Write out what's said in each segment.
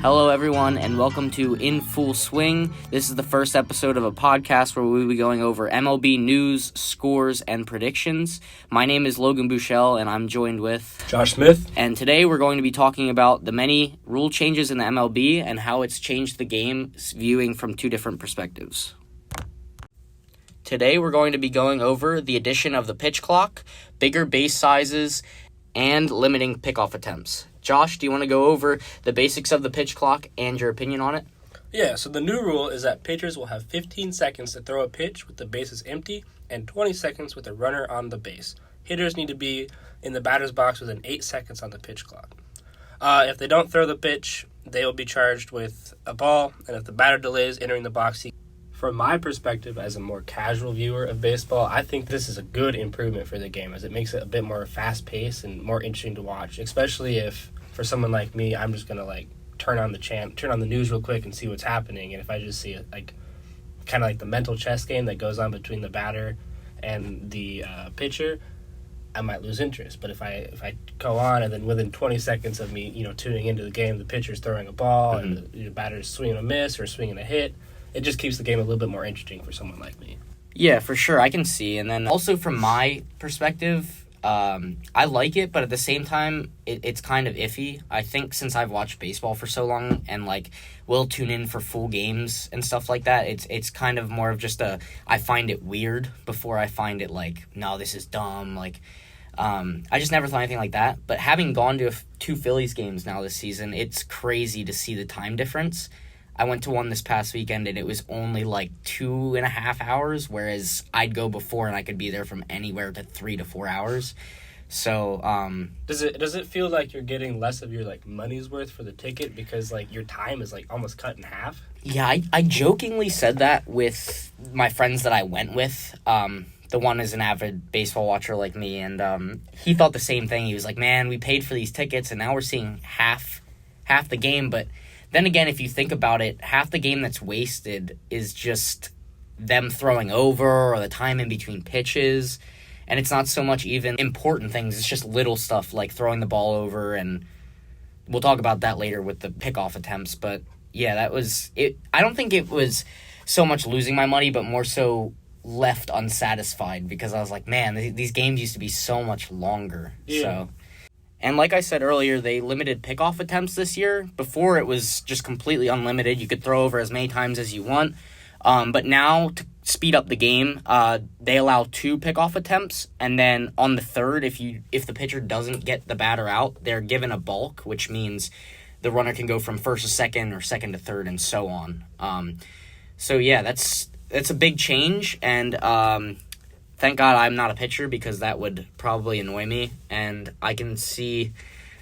Hello, everyone, and welcome to In Full Swing. This is the first episode of a podcast where we will be going over MLB news, scores, and predictions. My name is Logan Bouchel, and I'm joined with Josh Smith. And today we're going to be talking about the many rule changes in the MLB and how it's changed the game, viewing from two different perspectives. Today we're going to be going over the addition of the pitch clock, bigger base sizes, and limiting pickoff attempts. Josh, do you want to go over the basics of the pitch clock and your opinion on it? Yeah, so the new rule is that pitchers will have 15 seconds to throw a pitch with the bases empty and 20 seconds with a runner on the base. Hitters need to be in the batter's box within 8 seconds on the pitch clock. If they don't throw the pitch, they will be charged with a ball, and if the batter delays entering the box, from my perspective as a more casual viewer of baseball, I think this is a good improvement for the game as it makes it a bit more fast-paced and more interesting to watch, especially if, for someone like me, I'm just going to turn on the news real quick and see what's happening, and if I just see it, kind of like the mental chess game that goes on between the batter and the pitcher, I might lose interest. But if I go on and then within 20 seconds of me, tuning into the game, the pitcher's throwing a ball and the batter's swinging a miss or swinging a hit, it just keeps the game a little bit more interesting for someone like me. Yeah, for sure. I can see. And then also from my perspective, I like it, but at the same time, it's kind of iffy. I think since I've watched baseball for so long and will tune in for full games and stuff like that, it's kind of more of just I find it weird before I find it no, this is dumb. I just never thought anything like that. But having gone to two Phillies games now this season, it's crazy to see the time difference. I went to one this past weekend, and it was only 2.5 hours, whereas I'd go before, and I could be there from anywhere to 3 to 4 hours. So, does it feel like you're getting less of your money's worth for the ticket because your time is almost cut in half? Yeah, I jokingly said that with my friends that I went with. The one is an avid baseball watcher like me, and he thought the same thing. He was like, "Man, we paid for these tickets, and now we're seeing half the game." But then again, if you think about it, half the game that's wasted is just them throwing over or the time in between pitches. And it's not so much even important things. It's just little stuff like throwing the ball over. And we'll talk about that later with the pickoff attempts. But yeah, that was it. I don't think it was so much losing my money, but more so left unsatisfied because I was like, man, these games used to be so much longer. Yeah. So. And like I said earlier, they limited pickoff attempts this year. Before, it was just completely unlimited. You could throw over as many times as you want. But now, to speed up the game, they allow 2 pickoff attempts. And then on the third, if the pitcher doesn't get the batter out, they're given a balk, which means the runner can go from first to second or second to third and so on. So, yeah, that's a big change. And thank God I'm not a pitcher because that would probably annoy me. And I can see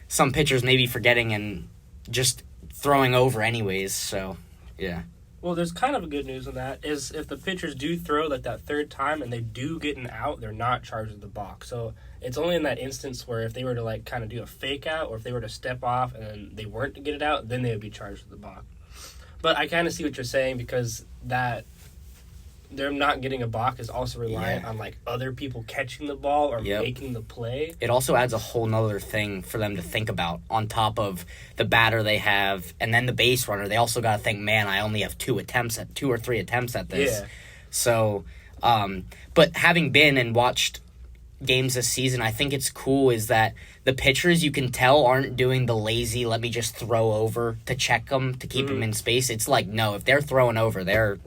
some pitchers maybe forgetting and just throwing over anyways. So, yeah. Well, there's kind of a good news on that is if the pitchers do throw that third time and they do get an out, they're not charged with the balk. So it's only in that instance where if they were to kind of do a fake out or if they were to step off and then they weren't to get it out, then they would be charged with the balk. But I kind of see what you're saying because that they're not getting a balk is also reliant on other people catching the ball or making the play. It also adds a whole nother thing for them to think about on top of the batter they have and then the base runner. They also got to think, man, I only have 2 or 3 attempts at this. Yeah. So, but having been and watched games this season, I think it's cool is that the pitchers, you can tell, aren't doing the lazy, let me just throw over to check them, to keep them in space. It's no, if they're throwing over, they're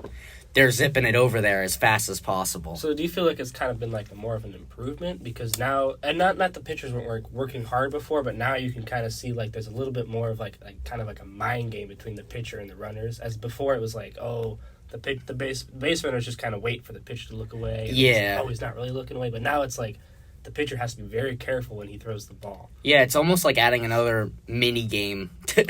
zipping it over there as fast as possible. So do you feel like it's kind of been more of an improvement? Because now, and not the pitchers weren't working hard before, but now you can kind of see there's a little bit more of kind of a mind game between the pitcher and the runners. As before it was the base runners just kind of wait for the pitcher to look away. Yeah. He's not really looking away. But now it's the pitcher has to be very careful when he throws the ball. Yeah, it's almost like adding another mini game to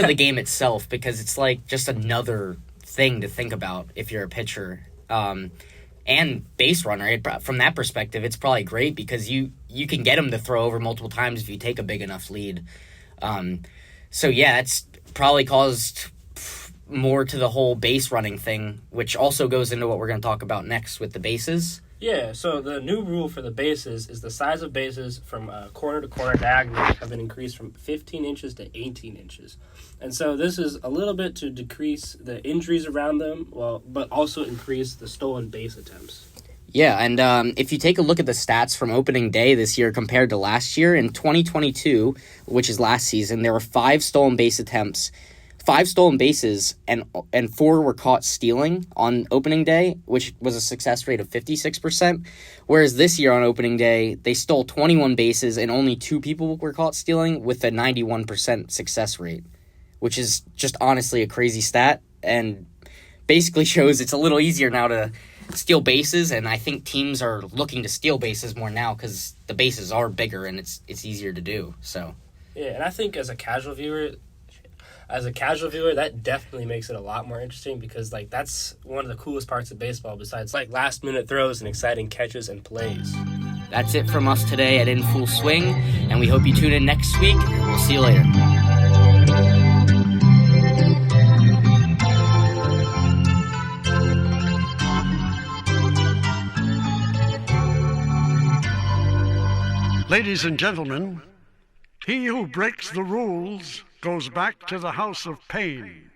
the game itself because it's just another thing to think about if you're a pitcher and base runner. From that perspective, it's probably great because you can get them to throw over multiple times if you take a big enough lead. So yeah, it's probably caused more to the whole base running thing, which also goes into what we're going to talk about next with the bases. Yeah, so the new rule for the bases is the size of bases from corner to corner diagonally have been increased from 15 inches to 18 inches. And so this is a little bit to decrease the injuries around them, but also increase the stolen base attempts. Yeah, and if you take a look at the stats from opening day this year compared to last year, in 2022, which is last season, there were 5 stolen base attempts, 5 stolen bases, and 4 were caught stealing on opening day, which was a success rate of 56%. Whereas this year on opening day, they stole 21 bases and only 2 people were caught stealing with a 91% success rate, which is just honestly a crazy stat and basically shows it's a little easier now to steal bases, and I think teams are looking to steal bases more now because the bases are bigger and it's easier to do. So yeah, and I think as a casual viewer, that definitely makes it a lot more interesting because like that's one of the coolest parts of baseball besides like last minute throws and exciting catches and plays. That's it from us today at In Full Swing, and we hope you tune in next week. We'll see you later. Ladies and gentlemen, he who breaks the rules goes back to the house of pain.